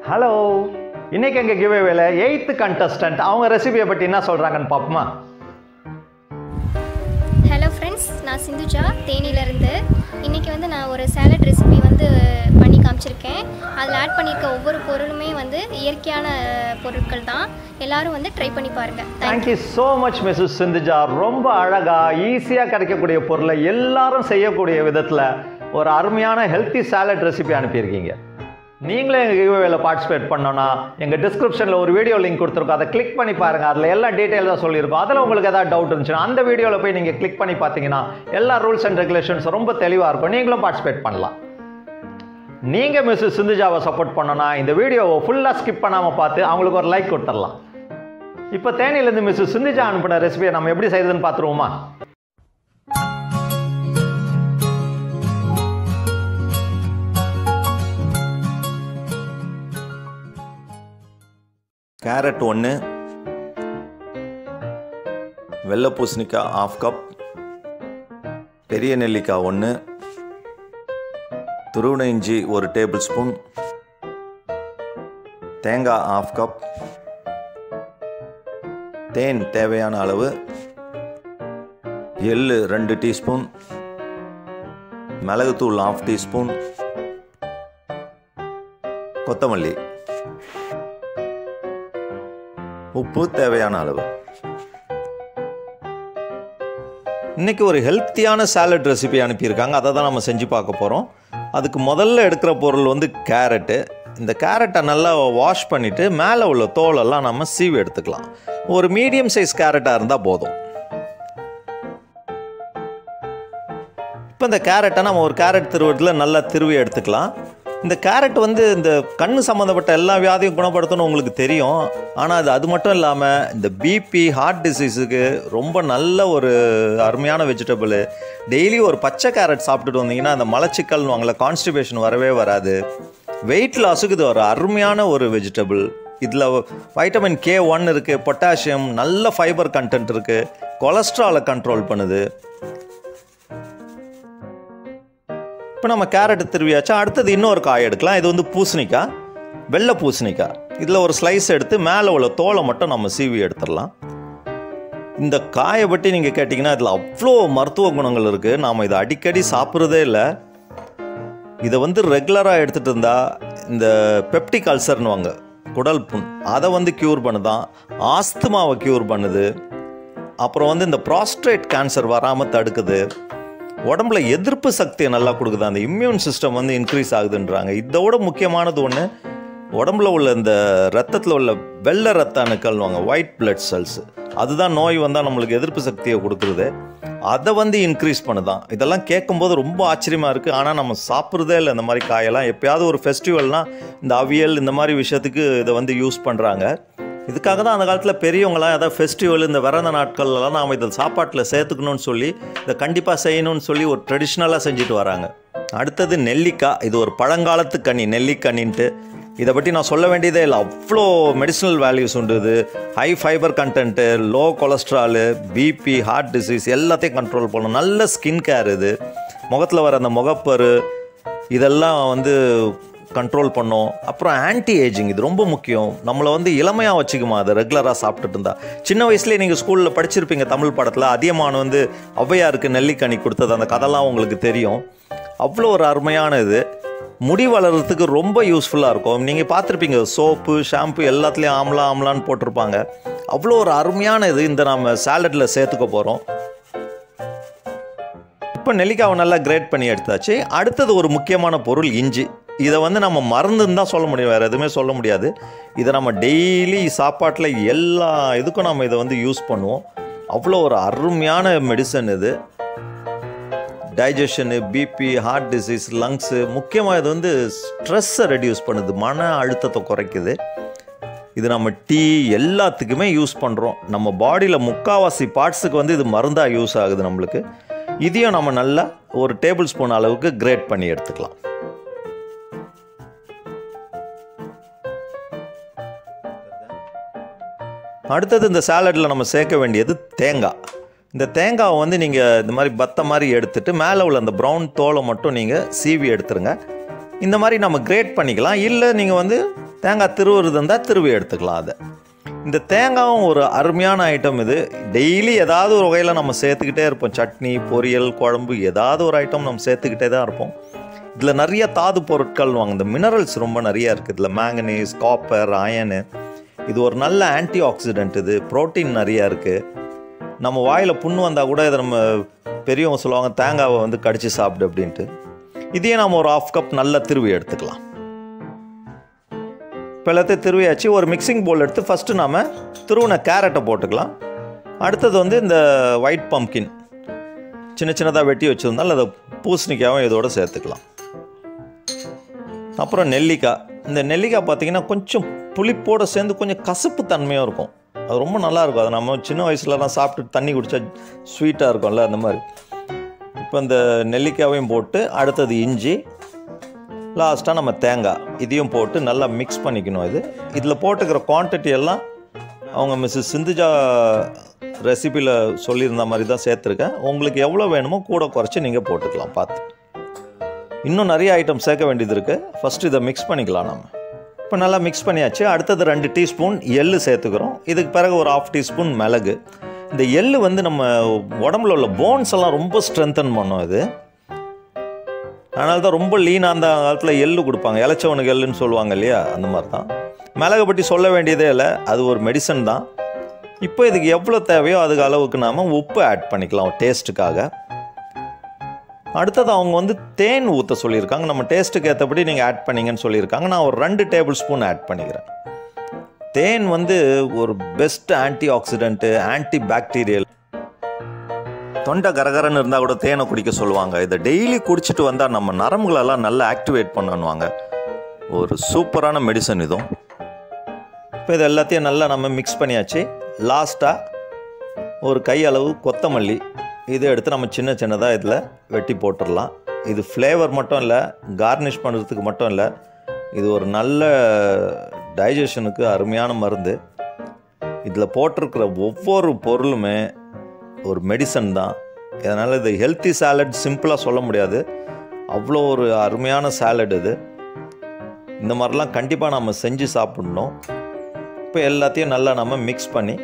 Hello, இன்னைக்கு எங்கள் கிவ்அவேல 8th contestant அவங்க ரெசிபியை பற்றி என்ன சொல்கிறாங்கன்னு பார்ப்போமா? ஹலோ ஃப்ரெண்ட்ஸ், நான் சிந்துஜா தேனியிலேருந்து. இன்றைக்கி நான் ஒரு சாலட் ரெசிபி பண்ணி காமிச்சிருக்கேன். அதில் ஆட் பண்ணியிருக்க ஒவ்வொரு பொருளுமே இயற்கையான பொருட்கள் தான். எல்லோரும் ட்ரை பண்ணி பாருங்கள். Thank you so much Mrs Sindhuja. ரொம்ப அழகாக ஈஸியாக கிடைக்கக்கூடிய பொருளை எல்லாரும் செய்யக்கூடிய விதத்தில் ஒரு அருமையான ஹெல்த்தி சாலட் ரெசிபி அனுப்பியிருக்கீங்க. நீங்களே எங்கள் கிவ்அவேல பார்ட்டிசிபேட் பண்ணோன்னா எங்கள் டிஸ்கிரிப்ஷனில் ஒரு வீடியோ லிங்க் கொடுத்துருக்கோம். அதை கிளிக் பண்ணி பாருங்கள். அதில் எல்லா டீட்டெயிலாக சொல்லியிருக்கோம். அதில் உங்களுக்கு ஏதாவது டவுட் இருந்துச்சுன்னா அந்த வீடியோவில் போய் நீங்கள் கிளிக் பண்ணி பார்த்தீங்கன்னா எல்லா ரூல்ஸ் அண்ட் ரெகுலேஷன்ஸ் ரொம்ப தெளிவாக இருக்கும். நீங்களும் பார்ட்டிசிபேட் பண்ணலாம். நீங்கள் மிஸ்ஸஸ் சிந்துஜாவை சப்போர்ட் பண்ணோன்னா இந்த வீடியோவை ஃபுல்லாக ஸ்கிப் பண்ணாமல் பார்த்து அவங்களுக்கு ஒரு லைக் கொடுத்துடலாம். இப்போ தேனியிலேருந்து மிஸ்ஸஸ் சிந்துஜா அனுப்பின ரெசிபியை நம்ம எப்படி செய்யுதுன்னு பார்த்துருவோமா? கேரட் 1, வெள்ளை பூசணிக்காய் 1/2 கப், பெரிய நெல்லிக்காய் 1, துருவின இஞ்சி 1 டேபிள் ஸ்பூன், தேங்காய் 1/2 கப், தேன் தேவையான அளவு, எள்ளு 2 டீஸ்பூன், மிளகுத்தூள் 1/2 டீஸ்பூன், கொத்தமல்லி, உப்பு தேவையான அளவு. இன்றைக்கி ஒரு ஹெல்த்தியான சாலட் ரெசிபி அனுப்பியிருக்காங்க. அதை தான் நம்ம செஞ்சு பார்க்க போகிறோம். அதுக்கு முதல்ல எடுக்கிற பொருள் கேரட்டு. இந்த கேரட்டை நல்லா வாஷ் பண்ணிவிட்டு மேலே உள்ள தோலெல்லாம் நம்ம சீவி எடுத்துக்கலாம். ஒரு மீடியம் சைஸ் கேரட்டாக இருந்தால் போதும். இப்போ இந்த கேரட்டை நம்ம ஒரு கேரட் திருவத்தில் நல்லா திருவி எடுத்துக்கலாம். இந்த கேரட் இந்த கண்ணு சம்மந்தப்பட்ட எல்லா வியாதியும் குணப்படுத்தணும் உங்களுக்கு தெரியும். ஆனால் அது மட்டும் இல்லாமல் இந்த பிபி, ஹார்ட் டிசீஸுக்கு ரொம்ப நல்ல ஒரு அருமையான வெஜிடபிள். டெய்லி ஒரு பச்சை கேரட் சாப்பிட்டுட்டு வந்தீங்கன்னா அந்த மலச்சிக்கல்னு வாங்கல, கான்ஸ்டிபேஷன் வரவே வராது. வெயிட் லாஸுக்கு இது ஒரு அருமையான ஒரு வெஜிடபிள். இதில் வைட்டமின் K1 இருக்குது, பொட்டாசியம், நல்ல ஃபைபர் கண்டென்ட் இருக்குது, கொலஸ்ட்ராலை கண்ட்ரோல் பண்ணுது. இப்போ நம்ம கேரட்டு திருவியாச்சா. அடுத்தது இன்னொரு காய் எடுக்கலாம். இது பூசணிக்காய், வெள்ளை பூசணிக்காய். இதில் ஒரு ஸ்லைஸ் எடுத்து மேலே உள்ள தோலை மட்டும் நம்ம சீவி எடுத்துடலாம். இந்த காயை பற்றி நீங்கள் கேட்டிங்கன்னா இதில் அவ்வளோ மருத்துவ குணங்கள் இருக்குது. நாம் இதை அடிக்கடி சாப்பிட்றதே இல்லை. இதை ரெகுலராக எடுத்துகிட்டு இருந்தால் இந்த பெப்டிக் அல்சர்னுவாங்க, குடல் புண், அதை க்யூர் பண்ணுதான். ஆஸ்துமாவை க்யூர் பண்ணுது. அப்புறம் இந்த ப்ராஸ்டேட் கேன்சர் வராமல் தடுக்குது. உடம்புல எதிர்ப்பு சக்தியை நல்லா கொடுக்குது. அந்த இம்யூன் சிஸ்டம் இன்க்ரீஸ் ஆகுதுன்றாங்க. இதோட முக்கியமானது ஒன்று, உடம்புல உள்ள இந்த ரத்தத்தில் உள்ள வெள்ளை ரத்த அணுக்கள்வாங்க, ஒயிட் பிளட் செல்ஸ். அதுதான் நோய் வந்தால் நம்மளுக்கு எதிர்ப்பு சக்தியை கொடுக்குறது. அதை இன்க்ரீஸ் பண்ணுதான். இதெல்லாம் கேட்கும்போது ரொம்ப ஆச்சரியமாக இருக்குது. ஆனால் நம்ம சாப்பிட்றதே இல்லை இந்த மாதிரி காயெல்லாம். எப்போயாவது ஒரு ஃபெஸ்டிவல்னால் இந்த அவியல் இந்த மாதிரி விஷயத்துக்கு இதை யூஸ் பண்ணுறாங்க. இதுக்காக தான் அந்த காலத்தில் பெரியவங்களாம் ஏதாவது ஃபெஸ்டிவல், இந்த விரத நாட்கள்லாம் நாம் இதை சாப்பாட்டில் சேர்த்துக்கணும்னு சொல்லி இதை கண்டிப்பாக செய்யணும்னு சொல்லி ஒரு ட்ரெடிஷ்னலாக செஞ்சுட்டு வராங்க. அடுத்தது நெல்லிக்காய். இது ஒரு பழங்காலத்து கனி, நெல்லிக்கனின்ட்டு. இதை பற்றி நான் சொல்ல வேண்டியதே இல்லை. அவ்வளோ மெடிசினல் வேல்யூஸ் உண்டு. இது high fibre content, low cholesterol, BP, heart disease எல்லாத்தையும் கண்ட்ரோல் பண்ணும். நல்ல ஸ்கின் கேர். இது முகத்தில் வர அந்த முகப்பரு இதெல்லாம் கண்ட்ரோல் பண்ணும். அப்புறம் ஆன்டி ஏஜிங், இது ரொம்ப முக்கியம். நம்மளை இளமையாக வச்சுக்குமா அதை ரெகுலராக சாப்பிட்டுட்டு இருந்தா. சின்ன வயசுலேயே நீங்கள் ஸ்கூலில் படிச்சிருப்பீங்க தமிழ் படத்தில். அதியமான் ஔவையாருக்கு நெல்லிக்கனி கொடுத்தது, அந்த கதைலாம் உங்களுக்கு தெரியும். அவ்வளோ ஒரு அருமையான இது. முடி வளர்கிறதுக்கு ரொம்ப யூஸ்ஃபுல்லாக இருக்கும். நீங்கள் பார்த்துருப்பீங்க, சோப்பு, ஷாம்பு எல்லாத்துலேயும் ஆம்லான்னு போட்டிருப்பாங்க. அவ்வளோ ஒரு அருமையான இது இந்த நம்ம சாலட்டில் சேர்த்துக்க போகிறோம். இப்போ நெல்லிக்காவை நல்லா கிரேட் பண்ணி எடுத்தாச்சு. அடுத்தது ஒரு முக்கியமான பொருள் இஞ்சி. இதை நம்ம மறந்துன்னு தான் சொல்ல முடியும், வேறு எதுவுமே சொல்ல முடியாது. இதை நம்ம டெய்லி சாப்பாட்டில் எல்லா இதுக்கும் நம்ம இதை யூஸ் பண்ணுவோம். அவ்வளோ ஒரு அருமையான மெடிசன் இது. Digestion, BP, heart disease, lungs, முக்கியமாக இது ஸ்ட்ரெஸ்ஸை ரெடியூஸ் பண்ணுது, மன அழுத்தத்தை குறைக்குது. இது நம்ம டீ எல்லாத்துக்குமே யூஸ் பண்ணுறோம். நம்ம பாடியில் முக்கால்வாசி பார்ட்ஸுக்கு இது மருந்தாக யூஸ் ஆகுது நம்மளுக்கு. இதையும் நம்ம நல்லா ஒரு டேபிள் ஸ்பூன் அளவுக்கு கிரேட் பண்ணி எடுத்துக்கலாம். அடுத்தது இந்த சாலட்டில் நம்ம சேர்க்க வேண்டியது தேங்காய். இந்த தேங்காவை நீங்கள் இந்த மாதிரி பத்த மாதிரி எடுத்துகிட்டு மேலே உள்ள அந்த ப்ரௌன் தோலை மட்டும் நீங்கள் சீவி எடுத்துருங்க. இந்த மாதிரி நம்ம கிரேட் பண்ணிக்கலாம். இல்லை நீங்கள் தேங்காய் திருவுறது இருந்தால் திருவி எடுத்துக்கலாம் அதை. இந்த தேங்காயும் ஒரு அருமையான ஐட்டம். இது டெய்லி ஏதாவது ஒரு வகையில் நம்ம சேர்த்துக்கிட்டே இருப்போம். சட்னி, பொரியல், குழம்பு, ஏதாவது ஒரு ஐட்டம் நம்ம சேர்த்துக்கிட்டே தான் இருப்போம். இதில் நிறைய தாது பொருட்கள் வாங்க, இந்த மினரல்ஸ் ரொம்ப நிறையா இருக்குது. இதில் மேங்கனீஸ், காப்பர், அயனு. இது ஒரு நல்ல ஆன்டி ஆக்சிடென்ட். இது ப்ரோட்டீன் நிறையா இருக்குது. நம்ம வாயில் புண்ணு வந்தால் கூட இதை நம்ம பெரியவங்க சொல்லுவாங்க தேங்காவை வந்து கடிச்சு சாப்பிடு அப்படின்ட்டு. இதையே நம்ம ஒரு 1/2 கப் நல்லா திருவி எடுத்துக்கலாம். இப்போ எல்லாத்தையும் திருவியாச்சு. ஒரு மிக்சிங் பவுல் எடுத்து ஃபஸ்ட்டு நாம் திருவின கேரட்டை போட்டுக்கலாம். அடுத்தது வந்து இந்த ஒயிட் பம்ப்கின் சின்ன சின்னதாக வெட்டி வச்சுருந்தால் அதை பூசணிக்காயும் இதோடு சேர்த்துக்கலாம். அப்புறம் நெல்லிக்காய். இந்த நெல்லிக்காய் பார்த்திங்கன்னா கொஞ்சம் புளிப்போடு சேர்ந்து கொஞ்சம் கசப்பு தன்மையாக இருக்கும். அது ரொம்ப நல்லாயிருக்கும். அது நம்ம சின்ன வயசுலலாம் சாப்பிட்டு தண்ணி குடித்தா ஸ்வீட்டாக இருக்கும்ல, அந்த மாதிரி. இப்போ இந்த நெல்லிக்காயையும் போட்டு அடுத்தது இஞ்சி, லாஸ்ட்டாக நம்ம தேங்காய் இதையும் போட்டு நல்லா மிக்ஸ் பண்ணிக்கணும். இதில் போட்டுக்கிற குவான்டிட்டி எல்லாம் அவங்க மிஸ்ஸஸ் சிந்துஜா ரெசிபியில் சொல்லியிருந்த மாதிரி தான் சேர்த்துருக்கேன். உங்களுக்கு எவ்வளோ வேணுமோ கூட குறைச்சி நீங்கள் போட்டுக்கலாம் பார்த்து. இன்னும் நிறைய ஐட்டம் சேர்க்க வேண்டியது இருக்குது. ஃபஸ்ட்டு இதை மிக்ஸ் பண்ணிக்கலாம் நம்ம. இப்போ நல்லா மிக்ஸ் பண்ணியாச்சு. அடுத்தது 2 டீஸ்பூன் எள்ளு சேர்த்துக்கிறோம். இதுக்கு பிறகு ஒரு 1/2 டீஸ்பூன் மிளகு. இந்த எள்ளு வந்து நம்ம உடம்புல உள்ள போன்ஸ் எல்லாம் ரொம்ப ஸ்ட்ரென்தன் பண்ணும். இது அதனால தான் ரொம்ப லீனாக அந்த காலத்தில் எள்ளு கொடுப்பாங்க. இளைச்சவனுக்கு எள்ளுன்னு சொல்லுவாங்க இல்லையா, அந்த மாதிரி தான். மிளகை பற்றி சொல்ல வேண்டியதே இல்லை, அது ஒரு மெடிசன் தான். இப்போ இதுக்கு எவ்வளோ தேவையோ அதுக்கு அளவுக்கு நாம் உப்பு ஆட் பண்ணிக்கலாம் டேஸ்ட்டுக்காக. அடுத்தது அவங்க வந்து தேன் ஊற்ற சொல்லியிருக்காங்க. நம்ம டேஸ்ட்டுக்கு ஏற்றபடி நீங்கள் ஆட் பண்ணிங்கன்னு சொல்லியிருக்காங்க. நான் ஒரு 2 டேபிள் ஸ்பூன் ஆட் பண்ணிக்கிறேன். தேன் வந்து ஒரு best anti accident, anti bacterial. தொண்டை கரகரன்னு இருந்தால் கூட தேனை குடிக்க சொல்லுவாங்க. இதை டெய்லி குடிச்சிட்டு வந்தால் நம்ம நரம்புகளெல்லாம் நல்லா ஆக்டிவேட் பண்ணுவாங்க. ஒரு சூப்பரான மெடிசன் இதுவும். இப்போ இது எல்லாத்தையும் நல்லா நம்ம மிக்ஸ் பண்ணியாச்சு. லாஸ்ட்டாக ஒரு கையளவு கொத்தமல்லி இதை எடுத்து நம்ம சின்ன சின்னதாக இதில் வெட்டி போட்டுடலாம். இது ஃப்ளேவர் மட்டும் இல்லை, கார்னிஷ் பண்ணுறதுக்கு மட்டும் இல்லை, இது ஒரு நல்ல டைஜஷனுக்கு அருமையான மருந்து. இதில் போட்டிருக்கிற ஒவ்வொரு பொருளுமே ஒரு மெடிசன் தான். இதனால் இது ஹெல்த்தி சாலட் சிம்பிளாக சொல்ல முடியாது, அவ்வளோ ஒரு அருமையான சாலட் இது. இந்த மாதிரிலாம் கண்டிப்பாக நம்ம செஞ்சு சாப்பிடணும். இப்போ எல்லாத்தையும் நல்லா நம்ம மிக்ஸ் பண்ணி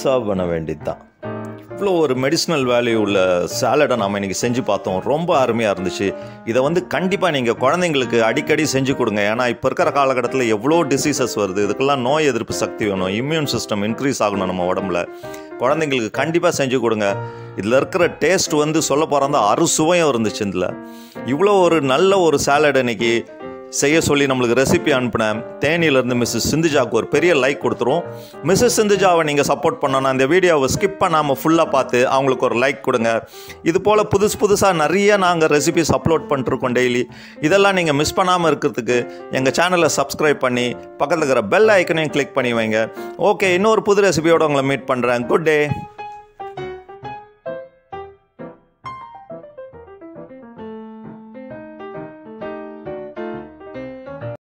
சர்வ் பண்ண வேண்டியது தான். இவ்வளோ ஒரு மெடிசினல் வேல்யூ உள்ள சாலடை நம்ம இன்றைக்கி செஞ்சு பார்த்தோம். ரொம்ப அருமையாக இருந்துச்சு. இதை வந்து கண்டிப்பாக நீங்கள் குழந்தைங்களுக்கு அடிக்கடி செஞ்சு கொடுங்க. ஏன்னா இப்போ இருக்கிற காலகட்டத்தில் எவ்வளோ டிசீசஸ் வருது. இதுக்கெல்லாம் நோய் எதிர்ப்பு சக்தி வேணும், இம்யூன் சிஸ்டம் இன்க்ரீஸ் ஆகணும் நம்ம உடம்புல. குழந்தைங்களுக்கு கண்டிப்பாக செஞ்சு கொடுங்க. இதில் இருக்கிற டேஸ்ட் வந்து சொல்ல போகிறதா அறுசுவையும் இருந்துச்சு. இதில் இவ்வளோ ஒரு நல்ல ஒரு சாலட் இன்றைக்கி செய்ய சொல்லி நம்மளுக்கு ரெசிபி அனுப்பினேன். தேனியிலேருந்து மிஸ்ஸஸ் சிந்துஜாவுக்கு ஒரு பெரிய லைக் கொடுத்துரும். மிஸ்ஸஸ் சிந்துஜாவை நீங்கள் சப்போர்ட் பண்ணணும்னா இந்த வீடியோவை ஸ்கிப் பண்ணாமல் ஃபுல்லாக பார்த்து அவங்களுக்கு ஒரு லைக் கொடுங்க. இது போல் புதுசாக நிறைய நாங்கள் ரெசிபிஸ் அப்லோட் பண்ணிருக்கோம் டெய்லி. இதெல்லாம் நீங்கள் மிஸ் பண்ணாமல் இருக்கிறதுக்கு எங்கள் சேனலை சப்ஸ்கிரைப் பண்ணி பக்கத்தில் இருக்கிற பெல் ஐக்கனையும் கிளிக் பண்ணி வைங்க. ஓகே, இன்னொரு புது ரெசிபியோடு உங்களை மீட் பண்ணுறேன். Good day.